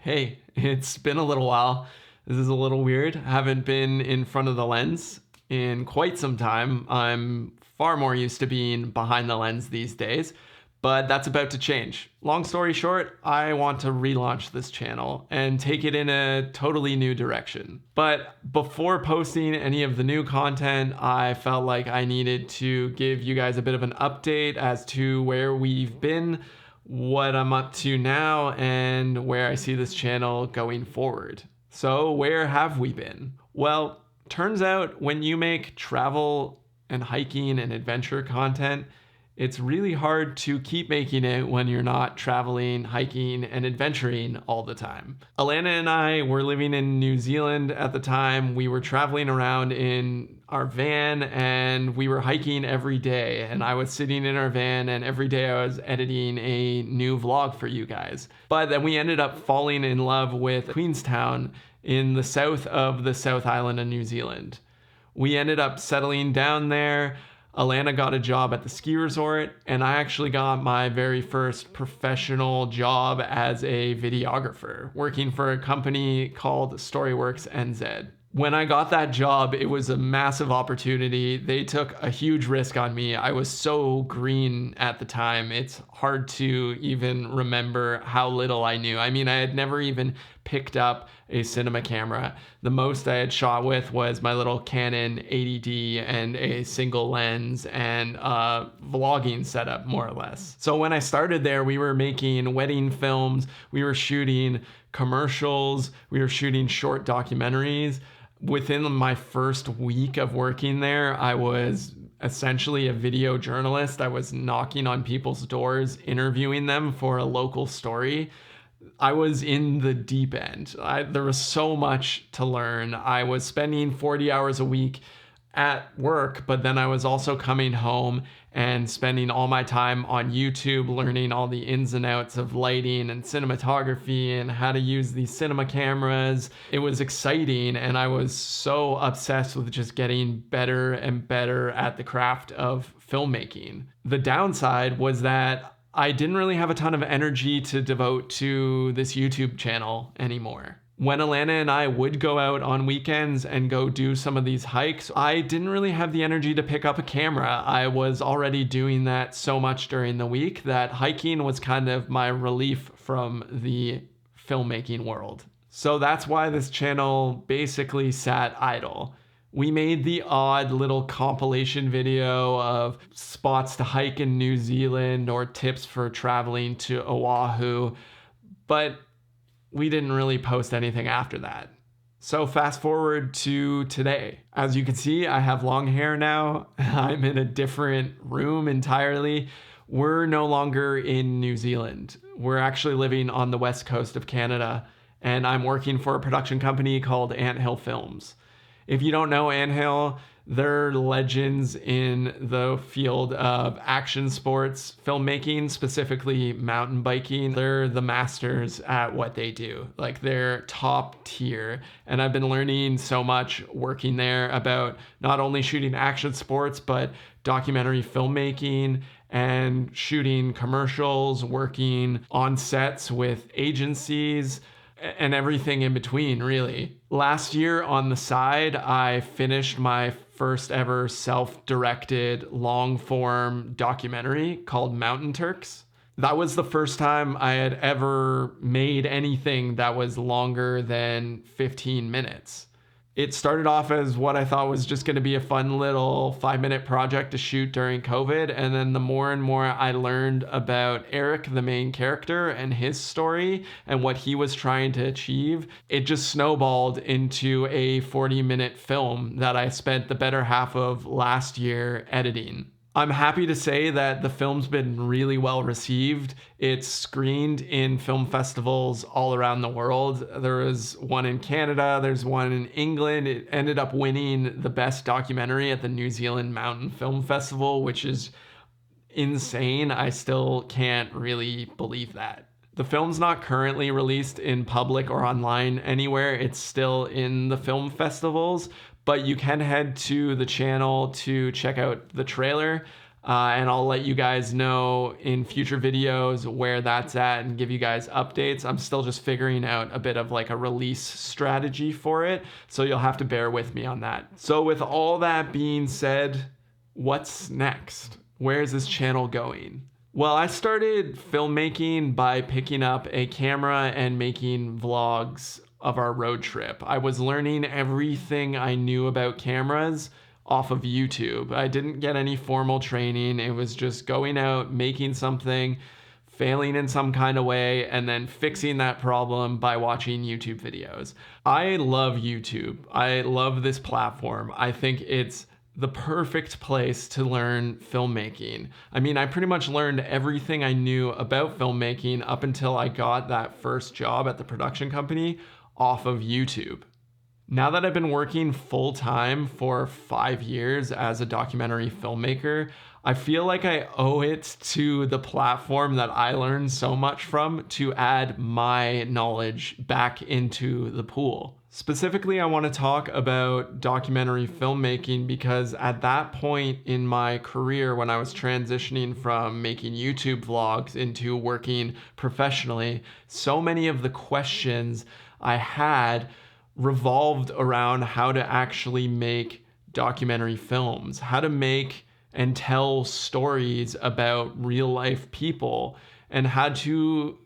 Hey, it's been a little while. This is a little weird. I haven't been in front of the lens in quite some time. I'm far more used to being behind the lens these days, but that's about to change. Long story short, I want to relaunch this channel and take it in a totally new direction. But before posting any of the new content, I felt like I needed to give you guys a bit of an update as to where we've been, what I'm up to now, and where I see this channel going forward. So, where have we been? Well, turns out when you make travel and hiking and adventure content, it's really hard to keep making it when you're not traveling, hiking, and adventuring all the time. Alana and I were living in New Zealand at the time. We were traveling around in our van and we were hiking every day. And I was sitting in our van and every day I was editing a new vlog for you guys. But then we ended up falling in love with Queenstown in the south of the South Island of New Zealand. We ended up settling down there. Alana got a job at the ski resort, and I actually got my very first professional job as a videographer, working for a company called Storyworks NZ. When I got that job, it was a massive opportunity. They took a huge risk on me. I was so green at the time. It's hard to even remember how little I knew. I mean, I had never even picked up a cinema camera. The most I had shot with was my little Canon 80D and a single lens and a vlogging setup, more or less. So when I started there, we were making wedding films, we were shooting commercials, we were shooting short documentaries. Within my first week of working there, I was essentially a video journalist. I was knocking on people's doors, interviewing them for a local story. I was in the deep end. There was so much to learn. I was spending 40 hours a week at work, but then I was also coming home and spending all my time on YouTube learning all the ins and outs of lighting and cinematography and how to use these cinema cameras. It was exciting, and I was so obsessed with just getting better and better at the craft of filmmaking. The downside was that I didn't really have a ton of energy to devote to this YouTube channel anymore. When Alana and I would go out on weekends and go do some of these hikes, I didn't really have the energy to pick up a camera. I was already doing that so much during the week that hiking was kind of my relief from the filmmaking world. So that's why this channel basically sat idle. We made the odd little compilation video of spots to hike in New Zealand or tips for traveling to Oahu, but we didn't really post anything after that. So fast forward to today. As you can see, I have long hair now. I'm in a different room entirely. We're no longer in New Zealand. We're actually living on the west coast of Canada, and I'm working for a production company called Anthill Films. If you don't know Anthill, they're legends in the field of action sports filmmaking, specifically mountain biking. They're the masters at what they do. Like, they're top tier. And I've been learning so much working there about not only shooting action sports, but documentary filmmaking and shooting commercials, working on sets with agencies, and everything in between, really. Last year on the side, I finished my first ever self-directed long-form documentary called Mountain Turks. That was the first time I had ever made anything that was longer than 15 minutes. It started off as what I thought was just going to be a fun little 5-minute project to shoot during COVID. And then the more and more I learned about Eric, the main character, and his story and what he was trying to achieve, it just snowballed into a 40-minute film that I spent the better half of last year editing. I'm happy to say that the film's been really well received. It's screened in film festivals all around the world. There is one in Canada, there's one in England. It ended up winning the best documentary at the New Zealand Mountain Film Festival, which is insane. I still can't really believe that. The film's not currently released in public or online anywhere. It's still in the film festivals, but you can head to the channel to check out the trailer. And I'll let you guys know in future videos where that's at and give you guys updates. I'm still just figuring out a bit of like a release strategy for it, so you'll have to bear with me on that. So with all that being said, what's next? Where's this channel going? Well, I started filmmaking by picking up a camera and making vlogs of our road trip. I was learning everything I knew about cameras off of YouTube. I didn't get any formal training. It was just going out, making something, failing in some kind of way, and then fixing that problem by watching YouTube videos. I love YouTube. I love this platform. I think it's the perfect place to learn filmmaking. I mean, I pretty much learned everything I knew about filmmaking up until I got that first job at the production company off of YouTube. Now that I've been working full time for 5 years as a documentary filmmaker, I feel like I owe it to the platform that I learned so much from to add my knowledge back into the pool. Specifically, I want to talk about documentary filmmaking because at that point in my career, when I was transitioning from making YouTube vlogs into working professionally, so many of the questions I had revolved around how to actually make documentary films, how to make and tell stories about real life people, and how to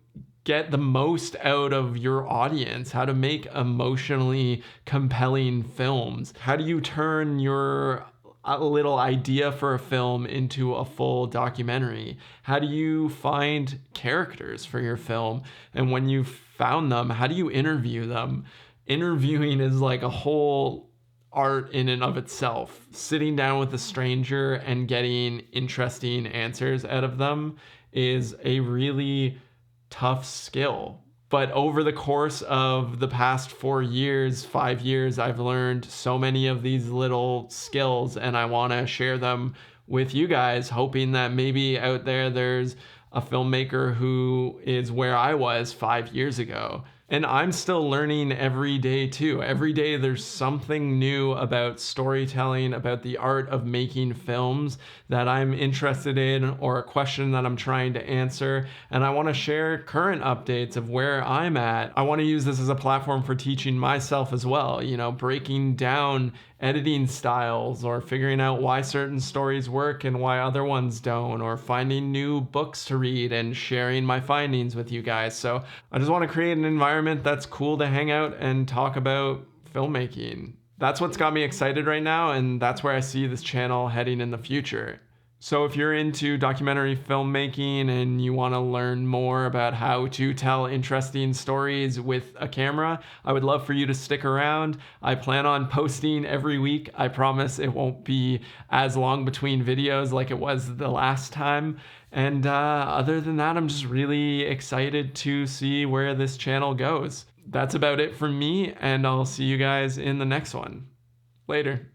get the most out of your audience, how to make emotionally compelling films. How do you turn your a little idea for a film into a full documentary? How do you find characters for your film? And when you've found them, how do you interview them? Interviewing is like a whole art in and of itself. Sitting down with a stranger and getting interesting answers out of them is a really tough skill. But over the course of the past 4 years, 5 years, I've learned so many of these little skills, and I want to share them with you guys, hoping that maybe out there there's a filmmaker who is where I was 5 years ago. And I'm still learning every day too. Every day there's something new about storytelling, about the art of making films that I'm interested in, or a question that I'm trying to answer. And I want to share current updates of where I'm at. I want to use this as a platform for teaching myself as well, breaking down editing styles, or figuring out why certain stories work and why other ones don't, or finding new books to read and sharing my findings with you guys. So I just want to create an environment that's cool to hang out and talk about filmmaking. That's what's got me excited right now, and that's where I see this channel heading in the future. So if you're into documentary filmmaking and you want to learn more about how to tell interesting stories with a camera, I would love for you to stick around. I plan on posting every week. I promise it won't be as long between videos like it was the last time. And other than that, I'm just really excited to see where this channel goes. That's about it from me, and I'll see you guys in the next one. Later.